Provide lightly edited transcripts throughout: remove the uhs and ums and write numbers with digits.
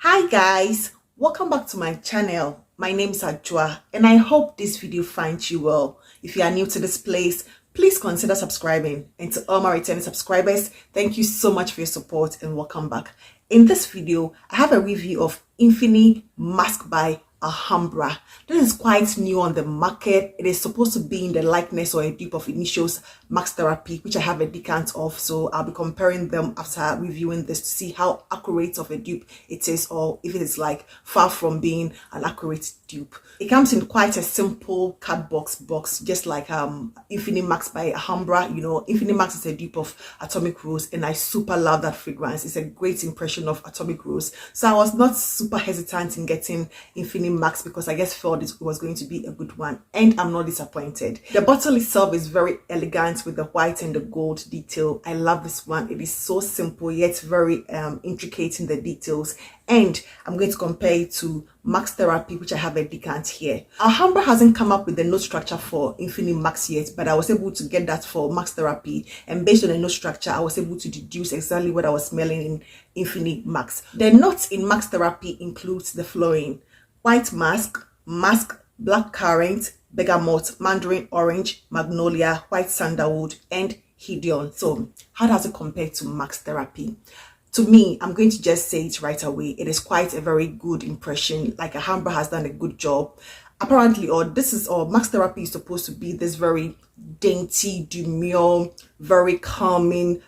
Hi guys, welcome back to my channel. My name is Ajua and I hope this video finds you well. If you are new to this place, please consider subscribing. And to all my returning subscribers, thank you so much for your support and welcome back. In this video, I have a review of Infini Mask by Alhambra. This is quite new on the market. It is supposed to be in the likeness or a dupe of Initio's Max Therapy, which I have a decant of. So I'll be comparing them after reviewing this to see how accurate of a dupe it is, or if it is like far from being an accurate dupe. It comes in quite a simple cardboard box, just like Infini Max by Alhambra. You know, Infini Max is a dupe of Atomic Rose, and I super love that fragrance. It's a great impression of Atomic Rose. So I was not super hesitant in getting Infini Max because I just felt it was going to be a good one, and I'm not disappointed. The bottle itself is very elegant with the white and the gold detail. I love this one. It is so simple yet very intricate in the details, and I'm going to compare it to Max Therapy, which I have a decant here. Alhambra hasn't come up with the note structure for Infini Max yet, but I was able to get that for Max Therapy, and based on the note structure I was able to deduce exactly what I was smelling in Infini Max. The notes in Max Therapy includes the following: white musk, black currant, bergamot, mandarin orange, magnolia, white sandalwood, and hedion. So how does it compare to Max Therapy? To me, I'm going to just say it right away. It is quite a very good impression. Like Alhambra has done a good job. Apparently, or Max Therapy is supposed to be this very dainty, demure, very calming,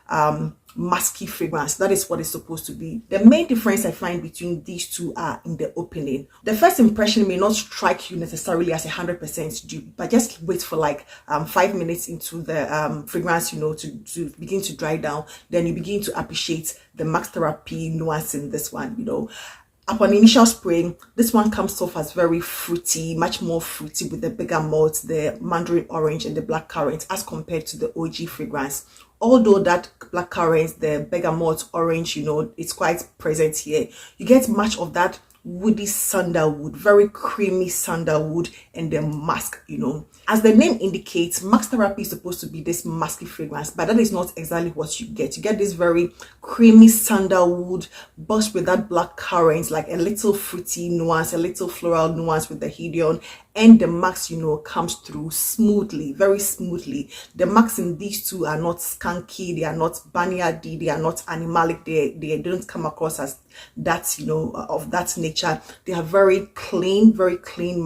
musky fragrance. That is what it's supposed to be. The main difference I find between these two are in the opening. The first impression may not strike you necessarily as 100% dupe, but just wait for like 5 minutes into the fragrance, you know, to begin to dry down. Then you begin to appreciate the Max Therapy nuance in this one, you know. Upon initial spraying, this one comes off as very fruity, much more fruity with the bergamot, the mandarin orange, and the black currant as compared to the OG fragrance. Although that black currant, the bergamot orange, you know, it's quite present here, you get much of that woody sandalwood, very creamy sandalwood, and the musk, you know. As the name indicates, Max Therapy is supposed to be this musky fragrance, but that is not exactly what you get. You get this very creamy sandalwood bursted with that black currant, like a little fruity nuance, a little floral nuance with the hedion, and the Max, you know, comes through smoothly, very smoothly. The Max in these two are not skunky, they are not barnyardy, they are not animalic, they don't come across as that, you know, of that nature. They are very clean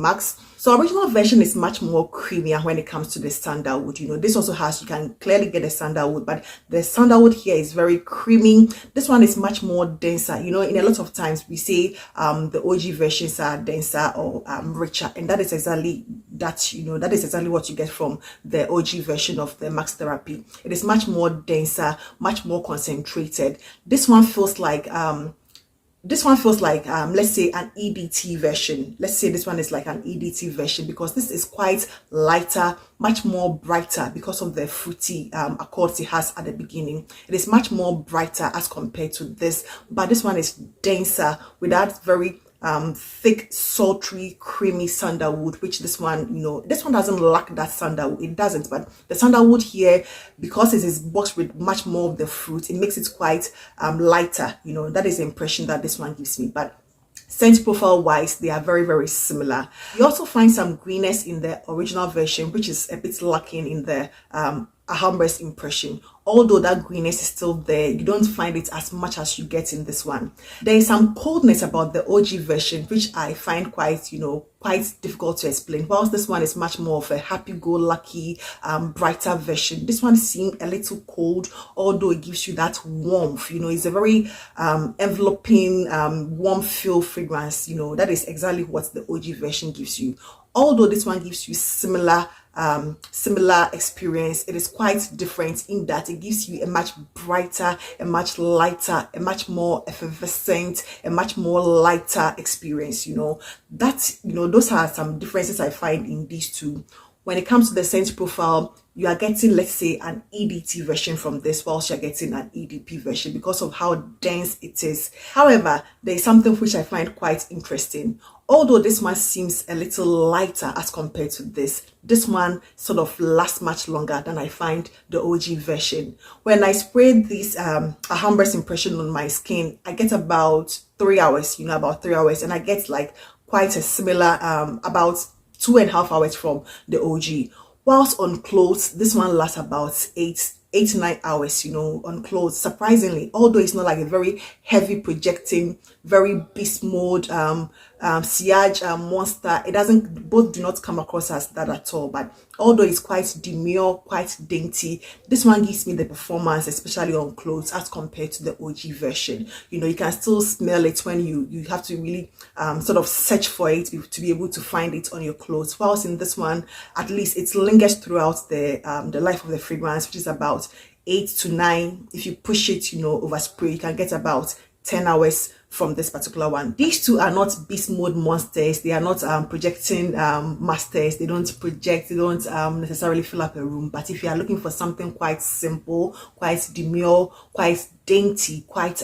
Max. So original version is much more creamier when it comes to the sandalwood. You know, this also has, you can clearly get the sandalwood, but the sandalwood here is very creamy. This one is much more denser. You know, in a lot of times we say the OG versions are denser or richer, and that is exactly that, you know, that is exactly what you get from the OG version of the Max Therapy. It is much more denser, much more concentrated. This one feels like let's say an EDT version. Let's say this one is like an EDT version, because this is quite lighter, much more brighter because of the fruity accords it has at the beginning. It is much more brighter as compared to this, but this one is denser with that very thick, sultry, creamy sandalwood, which this one, you know, this one doesn't lack that sandalwood. It doesn't, but the sandalwood here, because it is boxed with much more of the fruit, it makes it quite lighter. You know, that is the impression that this one gives me. But scent profile wise, they are very similar. You also find some greenness in the original version, which is a bit lacking in the Alhambra's impression. Although that greenness is still there, you don't find it as much as you get in this one. There is some coldness about the OG version, which I find quite, you know, quite difficult to explain. Whilst this one is much more of a happy-go-lucky, brighter version. This one seems a little cold, although it gives you that warmth. You know, it's a very enveloping, warm feel fragrance. You know, that is exactly what the OG version gives you. Although this one gives you similar experience, it is quite different in that it gives you a much brighter, a much lighter, a much more effervescent, a much more lighter experience. You know, that, you know, those are some differences I find in these two. when it comes to the scent profile, you are getting, let's say, an EDT version from this, whilst you're getting an EDP version because of how dense it is. However, there is something which I find quite interesting. Although this one seems a little lighter as compared to this one sort of lasts much longer than I find the OG version. When I spray this Alhambra's impression on my skin, I get about 3 hours, about 3 hours, and I get like quite a similar, about 2.5 hours from the OG. Whilst on clothes, this one lasts about 8 to 9 hours, on clothes, surprisingly, although it's not like a very heavy projecting, very beast mode sillage monster. It doesn't, both do not come across as that at all. But although it's quite demure, quite dainty, this one gives me the performance, especially on clothes, as compared to the OG version. You can still smell it when you have to really sort of search for it to be able to find it on your clothes. Whilst in this one, at least it lingers throughout the life of the fragrance, which is about 8 to 9. If you push it, over spray, you can get about 10 hours from this particular one. These two are not beast mode monsters. They are not projecting masters. They don't project, they don't necessarily fill up a room. But if you are looking for something quite simple, quite demure, quite dainty, quite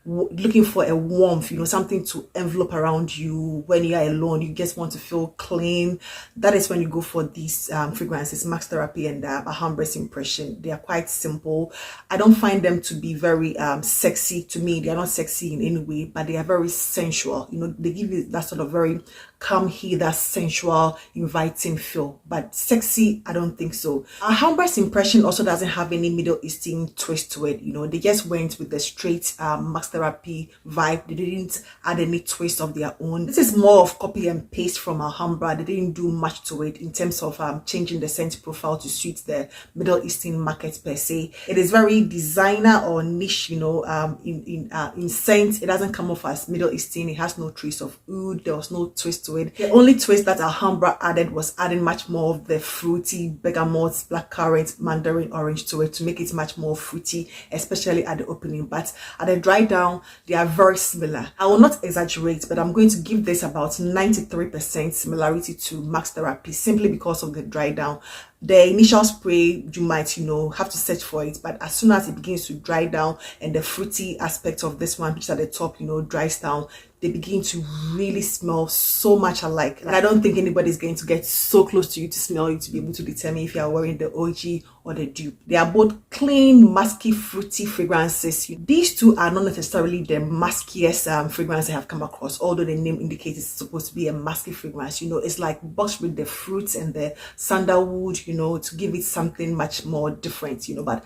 looking for a warmth, something to envelope around you when you are alone, you just want to feel clean, that is when you go for these fragrances, Max Therapy and Alhambra's Impression. They are quite simple. I don't find them to be very sexy. To me, they are not sexy in any way, but they are very sensual. They give you that sort of very calm here, that sensual, inviting feel. But sexy, I don't think so. Alhambra's Impression also doesn't have any Middle Eastern twist to it. They just went with the straight Max Therapy vibe. They didn't add any twist of their own. This is more of copy and paste from Alhambra. They didn't do much to it in terms of changing the scent profile to suit the Middle Eastern market per se. It is very designer or niche, in scent. It doesn't come off as Middle Eastern. It has no trace of oud. There was no twist to it. The only twist that Alhambra added was adding much more of the fruity bergamot, blackcurrant, mandarin orange to it to make it much more fruity, especially at the opening. But at the dry down, they are very similar. I will not exaggerate, but I'm going to give this about 93% similarity to Max Therapy simply because of the dry down. The initial spray, you might, have to search for it, but as soon as it begins to dry down and the fruity aspect of this one, which is at the top, dries down, they begin to really smell so much alike. And I don't think anybody's going to get so close to you to smell you to be able to determine if you are wearing the OG or the dupe. They are both clean, musky, fruity fragrances. These two are not necessarily the muskiest fragrance I have come across, although the name indicates it's supposed to be a musky fragrance. It's like boxed with the fruits and the sandalwood, to give it something much more different, but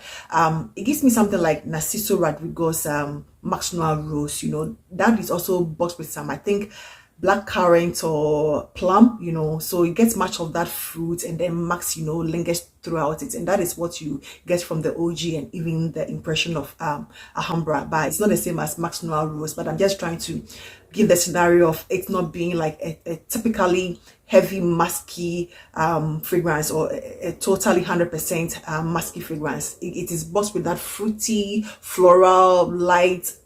it gives me something like Narciso Rodrigo's Max Noir Rose, that is also boxed with some, I think, blackcurrant or plum, so it gets much of that fruit, and then Max, lingers throughout it, and that is what you get from the OG and even the impression of Alhambra. But it's not the same as Max Noir Rose, but I'm just trying to give the scenario of it not being like a typically heavy musky fragrance or a totally 100% musky fragrance. It is boxed with that fruity, floral, light,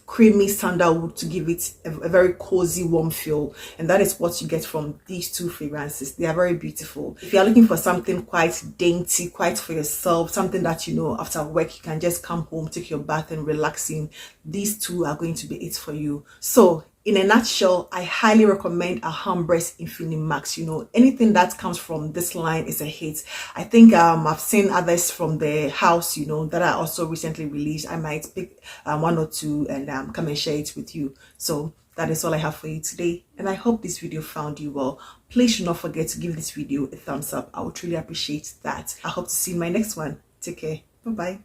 creamy sandalwood to give it a very cozy, warm feel, and that is what you get from these two fragrances. They are very beautiful. If you are looking for something quite dainty, quite for yourself, something that after work you can just come home, take your bath and relaxing, these two are going to be it for you. So in a nutshell, I highly recommend Alhambra's Infini Max. Anything that comes from this line is a hit. I think I've seen others from the house, that are also recently released. I might pick one or two and come and share it with you. So that is all I have for you today, and I hope this video found you well. Please do not forget to give this video a thumbs up. I would truly appreciate that. I hope to see you in my next one. Take care. Bye bye.